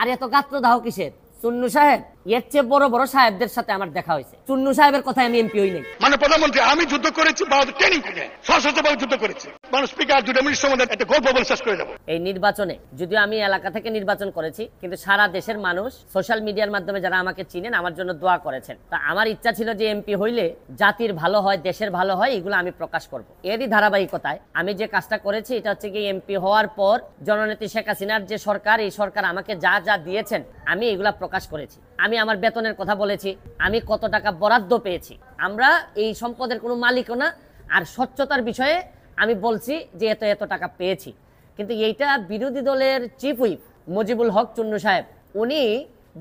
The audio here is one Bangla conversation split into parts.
আর এত গাত্র দাও কিসের? চুন্নু সাহেব, এর চেয়ে বড় বড় সাহেবদের সাথে আমার দেখা হয়েছে। চুন্নু সাহেবের কথায় আমি এমপি হই নাই। মানে প্রধানমন্ত্রী, আমি যুদ্ধ করেছি, ট্রেনিং করে সশস্ত্রভাবে যুদ্ধ করেছি। মানুষ স্পিকার 2 মিনিট সময় একটা গল্প বলে শেষ করে দেবো। এই নির্বাচনে যদিও আমি এলাকা থেকে নির্বাচন করেছি, কিন্তু সারা দেশের মানুষ সোশ্যাল মিডিয়ার মাধ্যমে যারা আমাকে চিনেন আমার জন্য দোয়া করেছেন। তা আমার ইচ্ছা ছিল যে এমপি হইলে জাতির ভালো হয়, দেশের ভালো হয়, এগুলো আমি প্রকাশ করব। এরই ধারাবাহিকতায় আমি যে কাজটা করেছি এটা হচ্ছে কি, এমপি হওয়ার পর জননেত্রী শেখ হাসিনার যে সরকার, এই সরকার আমাকে যা যা দিয়েছেন আমি এগুলা প্রকাশ করেছি। আমি আমার বেতনের কথা বলেছি, আমি কত টাকা বরাদ্দ পেয়েছি। আমরা এই সম্পদের কোনো মালিকও না। আর স্বচ্ছতার বিষয়ে আমি বলছি যে এত এত টাকা পেয়েছি। কিন্তু এইটা বিরোধী দলের চিফ হুইপ মুজিবুল হক চুন্নু সাহেব উনি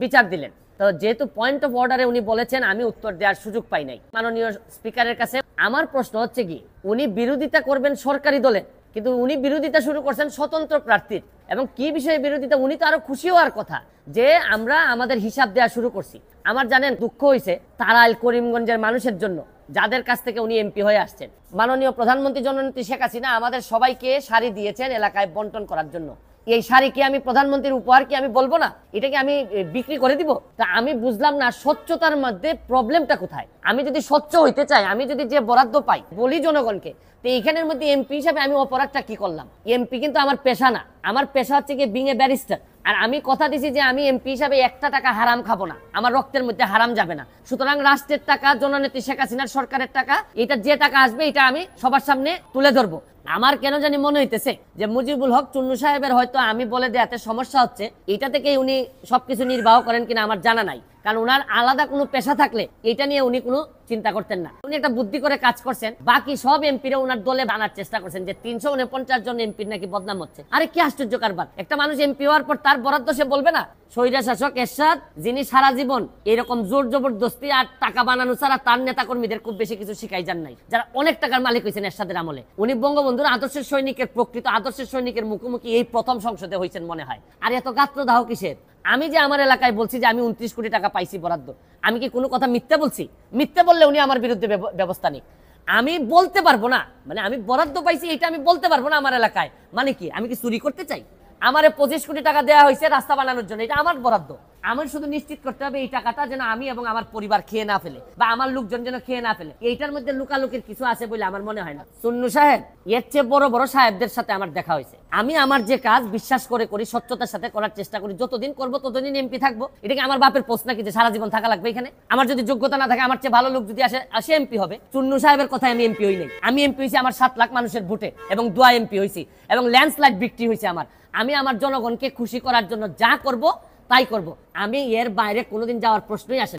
বিচার দিলেন। তো যেহেতু পয়েন্ট অফ অর্ডারে উনি বলেছেন, আমি উত্তর দেওয়ার সুযোগ পাই নাই মাননীয় স্পিকারের কাছে। আমার প্রশ্ন হচ্ছে কি, উনি বিরোধিতা করবেন সরকারি দলের, কিন্তু উনি বিরোধিতা শুরু করছেন স্বতন্ত্র প্রার্থীর। এবং কি বিষয়ে বিরোধিতা, উনি তো আরো খুশি হওয়ার কথা যে আমরা আমাদের হিসাব দেওয়া শুরু করছি। আমার জানেন দুঃখ হয়েছে তারাইল করিমগঞ্জের মানুষের জন্য, যাদের কাছ থেকে উনি এমপি হয়ে আসছেন। মাননীয় প্রধানমন্ত্রী জননেত্রী শেখ হাসিনা আমাদের সবাইকে শাড়ি দিয়েছেন এলাকায় বন্টন করার জন্য। এই শাড়ি কি আমি প্রধানমন্ত্রীর উপহার কি আমি বলবো না? এটা কি আমি বিক্রি করে দিব? তা আমি বুঝলাম না স্বচ্ছতার মধ্যে প্রবলেমটা কোথায়। আমি যদি স্বচ্ছ হইতে চাই, আমি যদি যে বরাদ্দ পাই বলি জনগণকে, তো এইখানের মধ্যে এমপি হিসাবে আমি অপরাধটা কি করলাম? এমপি কিন্তু আমার পেশা না, আমার পেশা হচ্ছে কি বিং এ ব্যারিস্টার। আর আমি কথা দিছি যে আমি এমপি হিসাবে একটা টাকা হারাম খাবো না, আমার রক্তের মধ্যে হারাম যাবে না। সুতরাং রাষ্ট্রের টাকা, জননেত্রী শেখ হাসিনার সরকারের টাকা, এটা যে টাকা আসবে এটা আমি সবার সামনে তুলে ধরবো। আমার কেন জানি মনে হইতেছে যে মুজিবুল হক চুন্নু সাহেবের হয়তো আমি বলে দেয়াতে সমস্যা হচ্ছে, এটা থেকে উনি সবকিছু নির্বাহ করেন কিনা আমার জানা নাই। কারণ উনার আলাদা কোনো পেশা থাকলে এটা নিয়ে উনি কোনো চিন্তা করতেন না। উনি একটা বুদ্ধি করে কাজ করছেন, বাকি সব এমপিরা উনার দলে বানার চেষ্টা করছেন যে 349 জন এমপির নাকি বদনাম হচ্ছে। আরে কি আশ্চর্য কারবার! একটা মানুষ এমপি হওয়ার পর তার বরাদ্দ সে বলবে না? স্বৈরা শাসক এরশাদ, যিনি সারা জীবন এরকম জোর জবরদস্তি আর টাকা বানানো ছাড়া তার নেতা কর্মীদের খুব বেশি কিছু শিখাই যান নাই, যারা অনেক টাকার মালিক হয়েছেন এরশাদের আমলে। উনি বঙ্গবন্ধুর আদর্শের সৈনিকের, প্রকৃত আদর্শের সৈনিকের মুখোমুখি এই প্রথম সংসদে হয়েছেন মনে হয়। আর এত গাত্র দাহ কিসের? আমি যে আমার এলাকায় বলছি যে আমি 29 কোটি টাকা পাইছি বরাদ্দ, আমি কি কোনো কথা মিথ্যে বলছি? মিথ্যে বললে উনি আমার বিরুদ্ধে ব্যবস্থা নিক। আমি বলতে পারবো না, মানে আমি বরাদ্দ পাইছি এটা আমি বলতে পারবো না আমার এলাকায়, মানে কি আমি কি চুরি করতে চাই? আমারে 25 কোটি টাকা দেওয়া হয়েছে রাস্তা বানানোর জন্য, এটা আমার বরাদ্দ। আমার শুধু নিশ্চিত করতে হবে এই টাকাটা যেন আমি এবং আমার পরিবার খেয়ে না ফেলে, বা আমার লোকজন যেন খেয়ে না ফেলে। এইটার মধ্যে লুকালুকির কিছু আছে বলে আমার মনে হয় না। চুন্নু সাহেব, এর চেয়ে বড় বড় সাহেবদের সাথে আমার দেখা হয়েছে। আমি আমার যে কাজ বিশ্বাস করে করি, স্বচ্ছতার সাথে করার চেষ্টা করি, যতদিন করবো ততদিন এমপি থাকবো। এটা কি আমার বাপের পোস্ট নাকি যে সারা জীবন থাকা লাগবে এখানে? আমার যদি যোগ্যতা না থাকে, আমার চেয়ে ভালো লোক যদি আসে এমপি হবে। চুন্নু সাহেবের কথায় আমি এমপি হই নাই। আমি এমপি হয়েছি আমার 7 লাখ মানুষের ভোটে এবং দোয়া এমপি হয়েছি, এবং ল্যান্ডস্লাইড বিক্রি হয়েছে আমার। আমি আমার জনগণকে খুশি করার জন্য যা করব তাই করব। আমি এর বাইরে কোনোদিন যাওয়ার প্রশ্নই আসে না।